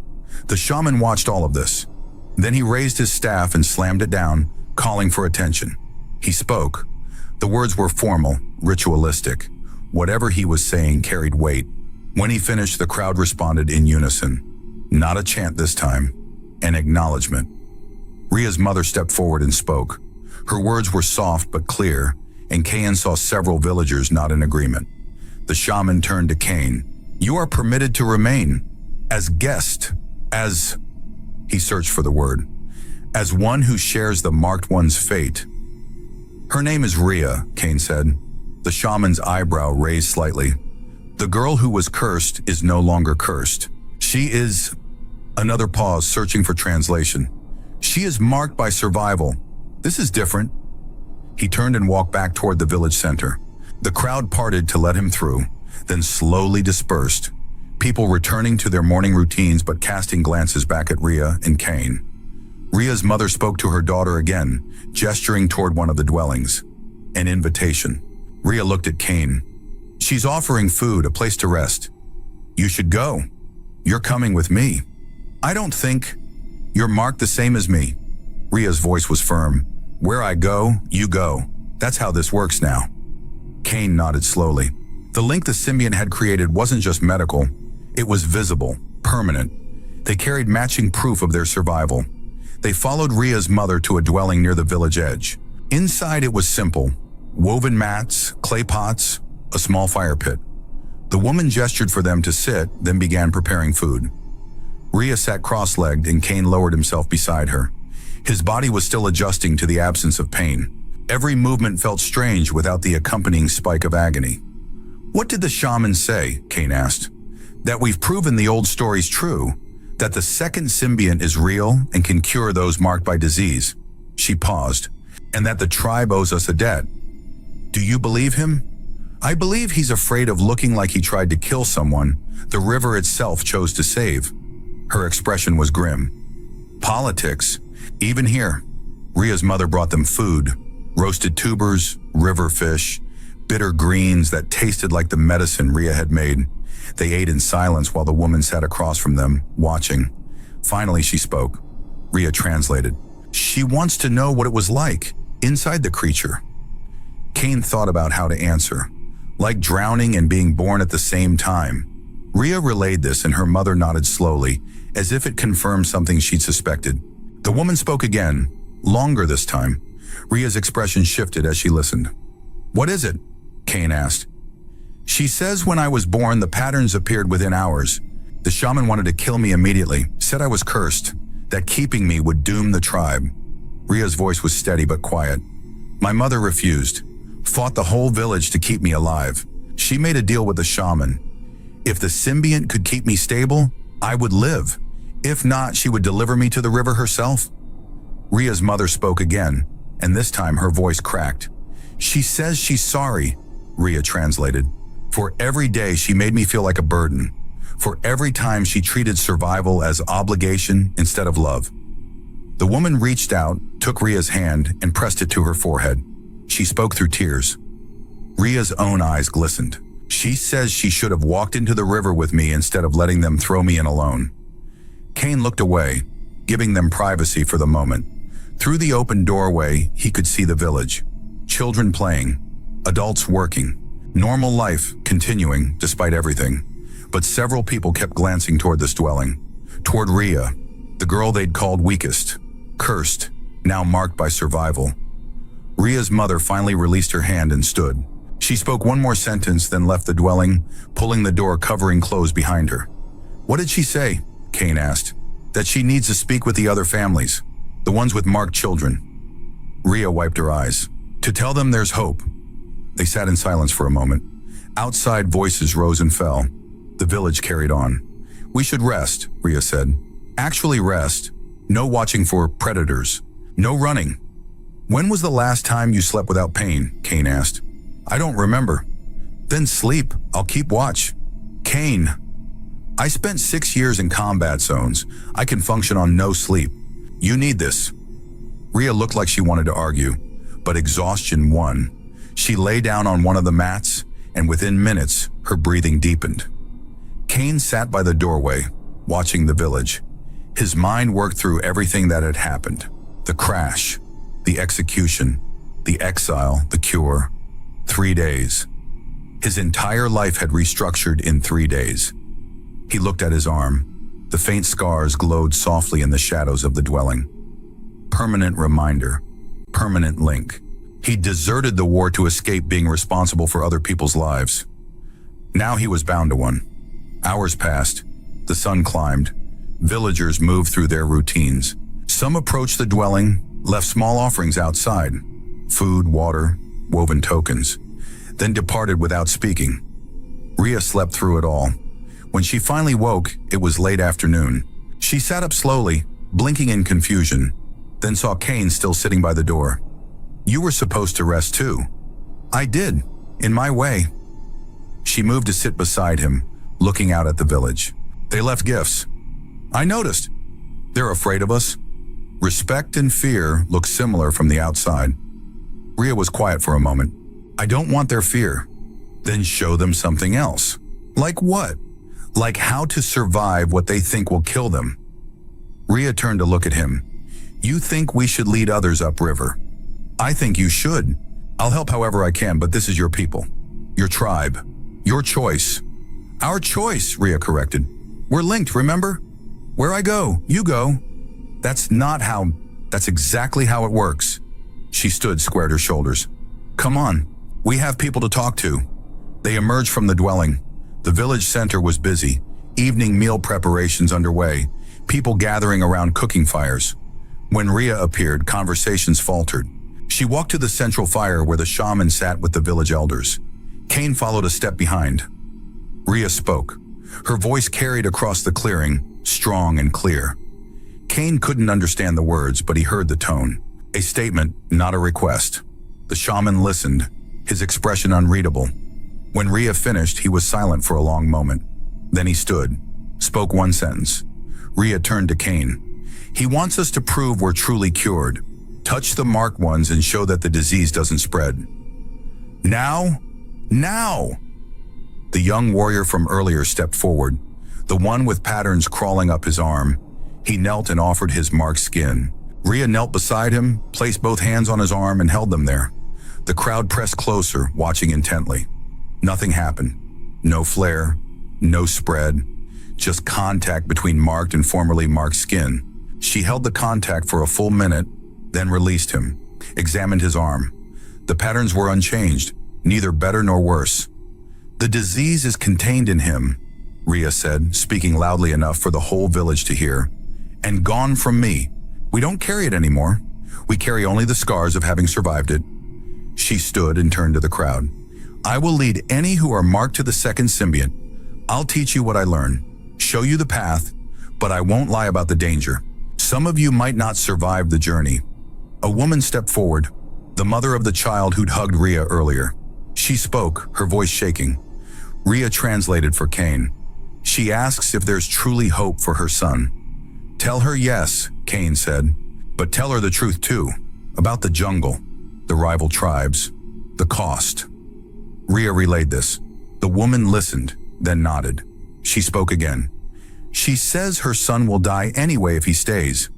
The shaman watched all of this. Then he raised his staff and slammed it down, calling for attention. He spoke. The words were formal, ritualistic. Whatever he was saying carried weight. When he finished, the crowd responded in unison. Not a chant this time, an acknowledgement. Rhea's mother stepped forward and spoke. Her words were soft but clear, and Kane saw several villagers nod in agreement. The shaman turned to Kane. "You are permitted to remain, as guest, as..." He searched for the word. "As one who shares the marked one's fate." "Her name is Rhea," Kane said. The shaman's eyebrow raised slightly. "The girl who was cursed is no longer cursed. She is..." Another pause, searching for translation. "She is marked by survival. This is different." He turned and walked back toward the village center. The crowd parted to let him through, then slowly dispersed. People returning to their morning routines but casting glances back at Rhea and Kane. Rhea's mother spoke to her daughter again, gesturing toward one of the dwellings. An invitation. Rhea looked at Kane. "She's offering food, a place to rest. You should go. You're coming with me." "I don't think..." "You're marked the same as me." Rhea's voice was firm. "Where I go, you go. That's how this works now." Kane nodded slowly. The link the symbiont had created wasn't just medical. It was visible, permanent. They carried matching proof of their survival. They followed Rhea's mother to a dwelling near the village edge. Inside it was simple. Woven mats, clay pots, a small fire pit. The woman gestured for them to sit, then began preparing food. Rhea sat cross-legged and Kane lowered himself beside her. His body was still adjusting to the absence of pain. Every movement felt strange without the accompanying spike of agony. "What did the shaman say?" Kane asked. "That we've proven the old story's true, that the second symbiont is real and can cure those marked by disease." She paused. "And that the tribe owes us a debt. Do you believe him?" "I believe he's afraid of looking like he tried to kill someone the river itself chose to save." Her expression was grim. "Politics, even here." Rhea's mother brought them food, roasted tubers, river fish, bitter greens that tasted like the medicine Rhea had made. They ate in silence while the woman sat across from them, watching. Finally, she spoke. Rhea translated. "She wants to know what it was like, inside the creature." Kane thought about how to answer. Like drowning and being born at the same time. Rhea relayed this and her mother nodded slowly, as if it confirmed something she'd suspected. The woman spoke again, longer this time. Rhea's expression shifted as she listened. "What is it?" Kane asked. "She says when I was born the patterns appeared within hours. The shaman wanted to kill me immediately, said I was cursed, that keeping me would doom the tribe." Rhea's voice was steady but quiet. "My mother refused, fought the whole village to keep me alive. She made a deal with the shaman. If the symbiont could keep me stable, I would live. If not, she would deliver me to the river herself." Rhea's mother spoke again, and this time her voice cracked. "She says she's sorry," Rhea translated. "For every day she made me feel like a burden. For every time she treated survival as obligation instead of love." The woman reached out, took Rhea's hand, and pressed it to her forehead. She spoke through tears. Rhea's own eyes glistened. "She says she should have walked into the river with me instead of letting them throw me in alone." Kane looked away, giving them privacy for the moment. Through the open doorway, he could see the village. Children playing, adults working, normal life continuing despite everything. But several people kept glancing toward this dwelling, toward Rhea, the girl they'd called weakest, cursed, now marked by survival. Rhea's mother finally released her hand and stood. She spoke one more sentence, then left the dwelling, pulling the door covering closed behind her. "What did she say?" Kane asked. "That she needs to speak with the other families, the ones with marked children." Rhea wiped her eyes. "To tell them there's hope." They sat in silence for a moment. Outside voices rose and fell. The village carried on. "We should rest," Rhea said. "Actually rest. No watching for predators. No running." "When was the last time you slept without pain?" Kane asked. "I don't remember." "Then sleep. I'll keep watch." "Kane." "I spent 6 years in combat zones. I can function on no sleep. You need this." Rhea looked like she wanted to argue, but exhaustion won. She lay down on one of the mats, and within minutes, her breathing deepened. Kane sat by the doorway, watching the village. His mind worked through everything that had happened. The crash, the execution, the exile, the cure. 3 days. His entire life had restructured in 3 days. He looked at his arm. The faint scars glowed softly in the shadows of the dwelling. Permanent reminder. Permanent link. He deserted the war to escape being responsible for other people's lives. Now he was bound to one. Hours passed. The sun climbed. Villagers moved through their routines. Some approached the dwelling, left small offerings outside. Food, water, woven tokens. Then departed without speaking. Rhea slept through it all. When she finally woke, it was late afternoon. She sat up slowly, blinking in confusion, then saw Kane still sitting by the door. "You were supposed to rest too." "I did, in my way." She moved to sit beside him, looking out at the village. "They left gifts." "I noticed. They're afraid of us." Respect and fear look similar from the outside. Rhea was quiet for a moment. "I don't want their fear." "Then show them something else." "Like what?" "Like how to survive what they think will kill them." Rhea turned to look at him. "You think we should lead others upriver?" "I think you should. I'll help however I can, but this is your people. Your tribe. Your choice." "Our choice," Rhea corrected. "We're linked, remember? Where I go, you go." That's exactly how it works." She stood, squared her shoulders. "Come on, we have people to talk to." They emerged from the dwelling. The village center was busy, evening meal preparations underway, people gathering around cooking fires. When Rhea appeared, conversations faltered. She walked to the central fire where the shaman sat with the village elders. Kane followed a step behind. Rhea spoke. Her voice carried across the clearing, strong and clear. Kane couldn't understand the words, but he heard the tone. A statement, not a request. The shaman listened, his expression unreadable. When Rhea finished, he was silent for a long moment. Then he stood, spoke one sentence. Rhea turned to Kane. He wants us to prove we're truly cured. Touch the marked ones and show that the disease doesn't spread. Now? Now! The young warrior from earlier stepped forward, the one with patterns crawling up his arm. He knelt and offered his marked skin. Rhea knelt beside him, placed both hands on his arm and held them there. The crowd pressed closer, watching intently. Nothing happened. No flare, no spread, just contact between marked and formerly marked skin. She held the contact for a full minute, then released him, examined his arm. The patterns were unchanged, neither better nor worse. The disease is contained in him, Rhea said, speaking loudly enough for the whole village to hear. And gone from me. We don't carry it anymore. We carry only the scars of having survived it. She stood and turned to the crowd. I will lead any who are marked to the second symbiont. I'll teach you what I learn, show you the path, but I won't lie about the danger. Some of you might not survive the journey. A woman stepped forward, the mother of the child who'd hugged Rhea earlier. She spoke, her voice shaking. Rhea translated for Kane. She asks if there's truly hope for her son. Tell her yes, Kane said, but tell her the truth too, about the jungle, the rival tribes, the cost. Rhea relayed this. The woman listened, then nodded. She spoke again. She says her son will die anyway if he stays.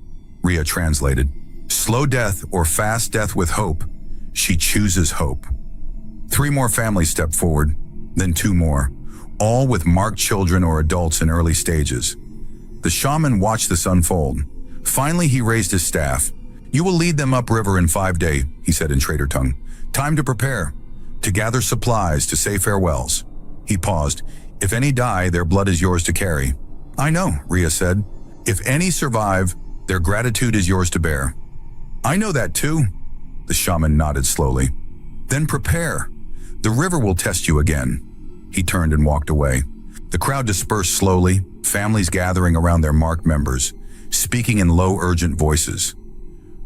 Rhea translated. Slow death or fast death with hope. She chooses hope. 3 more families stepped forward, then 2 more, all with marked children or adults in early stages. The shaman watched this unfold. Finally, he raised his staff. You will lead them upriver in 5 days, he said in trader tongue. Time to prepare, to gather supplies, to say farewells. He paused. If any die, their blood is yours to carry. I know, Rhea said. If any survive, their gratitude is yours to bear. I know that too. The shaman nodded slowly. Then prepare. The river will test you again. He turned and walked away. The crowd dispersed slowly, families gathering around their marked members, speaking in low, urgent voices.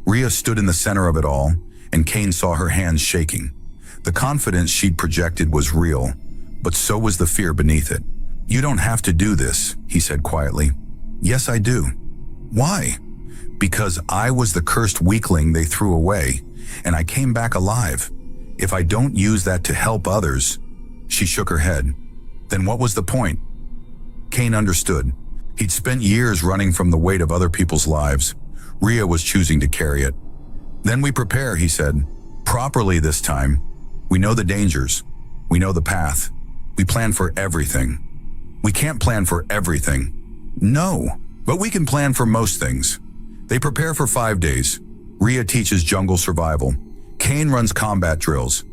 Rhea stood in the center of it all, and Kane saw her hands shaking. The confidence she'd projected was real, but so was the fear beneath it. You don't have to do this, he said quietly. Yes, I do. Why? Because I was the cursed weakling they threw away, and I came back alive. If I don't use that to help others, she shook her head. Then what was the point? Kane understood. He'd spent years running from the weight of other people's lives. Rhea was choosing to carry it. Then we prepare, he said. Properly this time. We know the dangers. We know the path. We plan for everything. We can't plan for everything. No, but we can plan for most things. They prepare for 5 days. Rhea teaches jungle survival. Kane runs combat drills.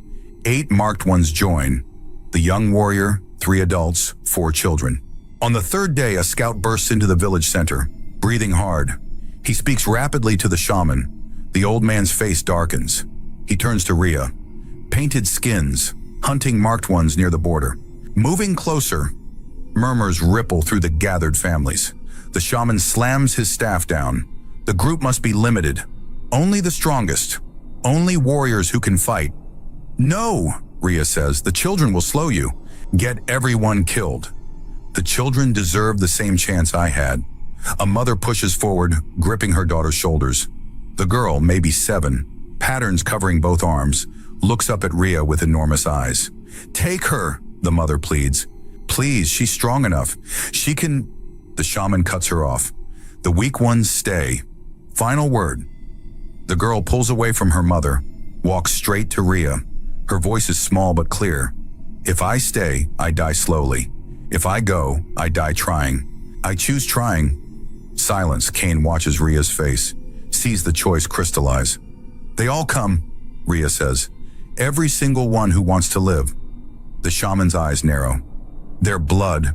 8 marked ones join. The young warrior, 3 adults, 4 children. On the 3rd day, a scout bursts into the village center, breathing hard. He speaks rapidly to the shaman. The old man's face darkens. He turns to Rhea. Painted skins, hunting marked ones near the border. Moving closer, murmurs ripple through the gathered families. The shaman slams his staff down. The group must be limited. Only the strongest. Only warriors who can fight. No, Rhea says, the children will slow you. Get everyone killed. The children deserve the same chance I had. A mother pushes forward, gripping her daughter's shoulders. The girl, maybe 7, patterns covering both arms, looks up at Rhea with enormous eyes. Take her, the mother pleads. Please, she's strong enough. She can... The shaman cuts her off. The weak ones stay. Final word. The girl pulls away from her mother, walks straight to Rhea. Her voice is small but clear. If I stay, I die slowly. If I go, I die trying. I choose trying. Silence. Kane watches Rhea's face, sees the choice crystallize. They all come, Rhea says. Every single one who wants to live. The shaman's eyes narrow. Their blood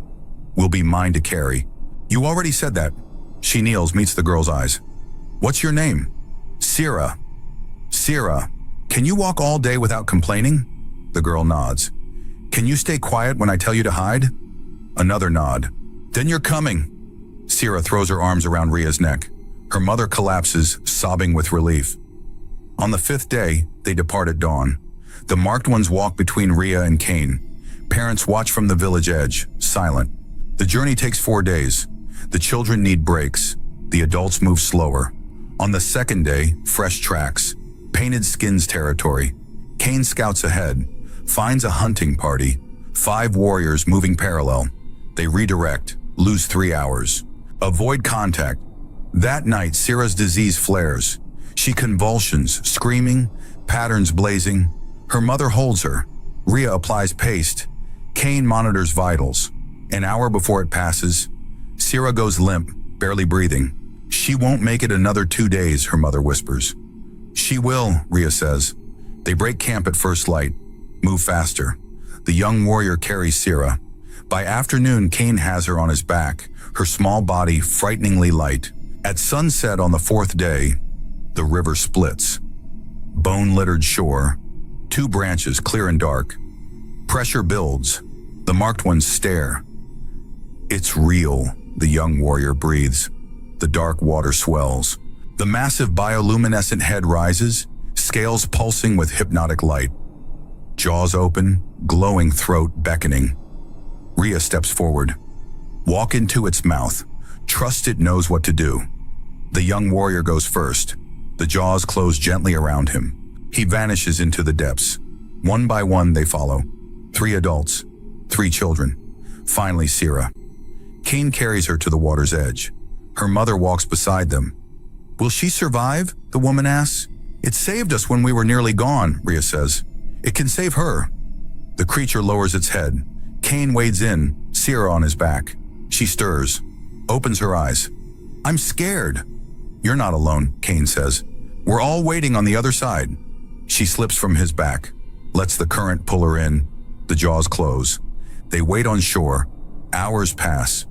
will be mine to carry. You already said that. She kneels, meets the girl's eyes. What's your name? Sira. Sira, can you walk all day without complaining? The girl nods. Can you stay quiet when I tell you to hide? Another nod. Then you're coming. Sira throws her arms around Ria's neck. Her mother collapses, sobbing with relief. On the 5th day, they depart at dawn. The marked ones walk between Ria and Kane. Parents watch from the village edge, silent. The journey takes 4 days. The children need breaks. The adults move slower. On the 2nd day, fresh tracks. Painted skins territory. Kane scouts ahead, finds a hunting party. 5 warriors moving parallel. They redirect, lose 3 hours. Avoid contact. That night, Sira's disease flares. She convulsions, screaming, patterns blazing. Her mother holds her. Ria applies paste. Kane monitors vitals. An hour before it passes, Sira goes limp, barely breathing. She won't make it another 2 days, her mother whispers. She will, Ria says. They break camp at first light, move faster. The young warrior carries Sira. By afternoon, Kane has her on his back, her small body frighteningly light. At sunset on the 4th day, the river splits. Bone-littered shore, 2 branches clear and dark. Pressure builds. The marked ones stare. It's real, the young warrior breathes. The dark water swells. The massive bioluminescent head rises, scales pulsing with hypnotic light. Jaws open, glowing throat beckoning. Ria steps forward. Walk into its mouth. Trust it knows what to do. The young warrior goes first. The jaws close gently around him. He vanishes into the depths. One by one they follow. 3 adults, 3 children. Finally, Sira. Kane carries her to the water's edge. Her mother walks beside them. Will she survive? The woman asks. It saved us when we were nearly gone, Ria says. It can save her. The creature lowers its head. Kane wades in, Sira on his back. She stirs, opens her eyes. I'm scared. You're not alone, Kane says. We're all waiting on the other side. She slips from his back, lets the current pull her in. The jaws close. They wait on shore. Hours pass.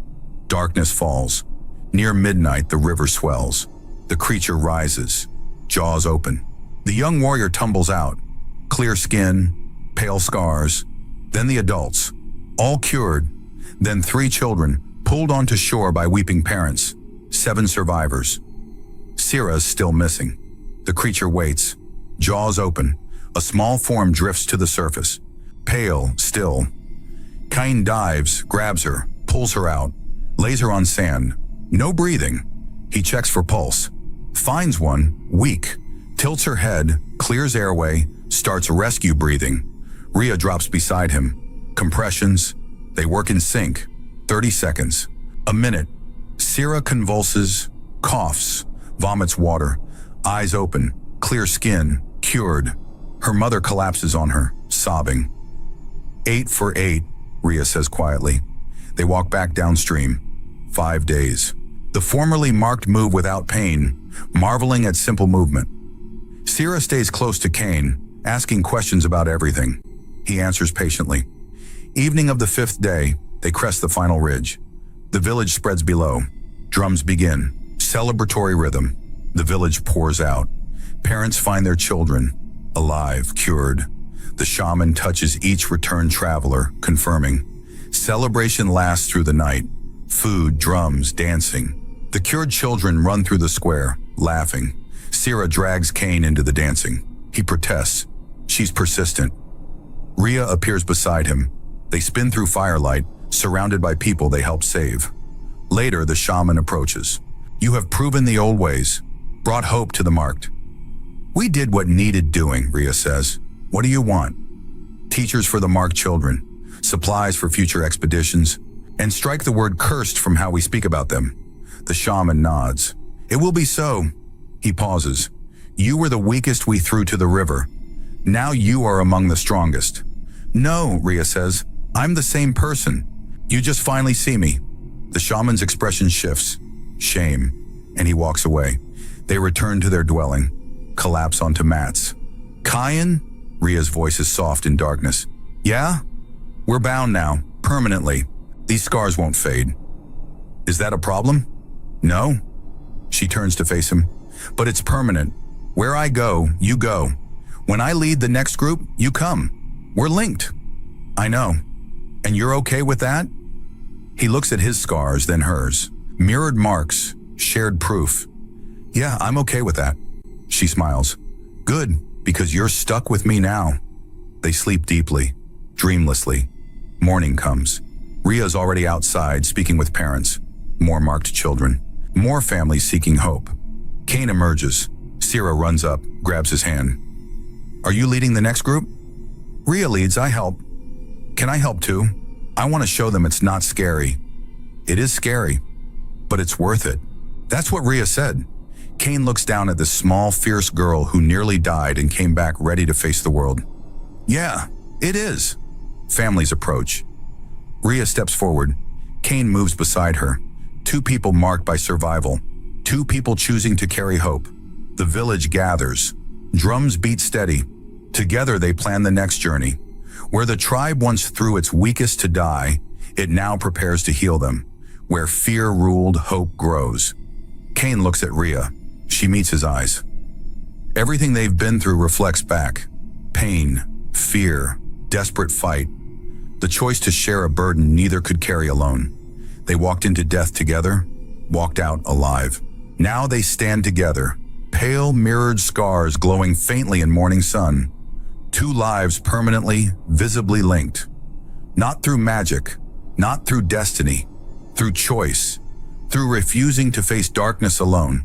Darkness falls. Near midnight, the river swells. The creature rises. Jaws open. The young warrior tumbles out. Clear skin, pale scars. Then the adults, all cured. Then 3 children, pulled onto shore by weeping parents. 7 survivors. Sira's still missing. The creature waits. Jaws open. A small form drifts to the surface. Pale, still. Kane dives, grabs her, pulls her out, lays her on sand. No breathing. He checks for pulse. Finds one, weak. Tilts her head, clears airway, starts rescue breathing. Ria drops beside him. Compressions. They work in sync. 30 seconds. A minute. Sira convulses, coughs, vomits water. Eyes open, clear skin, cured. Her mother collapses on her, sobbing. 8 for 8, Ria says quietly. They walk back downstream. 5 days. The formerly marked move without pain, marveling at simple movement. Sira stays close to Kane, asking questions about everything. He answers patiently. Evening of the 5th day, they crest the final ridge. The village spreads below. Drums begin. Celebratory rhythm. The village pours out. Parents find their children, alive, cured. The shaman touches each returned traveler, confirming. Celebration lasts through the night. Food, drums, dancing. The cured children run through the square, laughing. Sira drags Kane into the dancing. He protests. She's persistent. Ria appears beside him. They spin through firelight, surrounded by people they helped save. Later, the shaman approaches. You have proven the old ways, brought hope to the marked. We did what needed doing, Ria says. What do you want? Teachers for the marked children, supplies for future expeditions, and strike the word cursed from how we speak about them. The shaman nods. It will be so. He pauses. You were the weakest we threw to the river. Now you are among the strongest. No, Ria says. I'm the same person. You just finally see me. The shaman's expression shifts. Shame. And he walks away. They return to their dwelling. Collapse onto mats. Kyan? Ria's voice is soft in darkness. Yeah? We're bound now. Permanently. These scars won't fade. Is that a problem? No. She turns to face him. But it's permanent. Where I go, you go. When I lead the next group, you come. We're linked. I know. And you're okay with that? He looks at his scars, then hers. Mirrored marks, shared proof. Yeah, I'm okay with that. She smiles. Good, because you're stuck with me now. They sleep deeply, dreamlessly. Morning comes. Ria's already outside, speaking with parents. More marked children. More families seeking hope. Kane emerges. Sierra runs up, grabs his hand. Are you leading the next group? Ria leads, I help. Can I help too? I want to show them it's not scary. It is scary, but it's worth it. That's what Ria said. Kane looks down at this small, fierce girl who nearly died and came back ready to face the world. Yeah, it is. Families approach. Ria steps forward. Kane moves beside her. Two people marked by survival. Two people choosing to carry hope. The village gathers. Drums beat steady. Together they plan the next journey. Where the tribe once threw its weakest to die, it now prepares to heal them. Where fear ruled, hope grows. Kane looks at Ria. She meets his eyes. Everything they've been through reflects back. Pain, fear, desperate fight. The choice to share a burden neither could carry alone. They walked into death together, walked out alive. Now they stand together, pale mirrored scars glowing faintly in morning sun. Two lives permanently, visibly linked. Not through magic, not through destiny, through choice, through refusing to face darkness alone.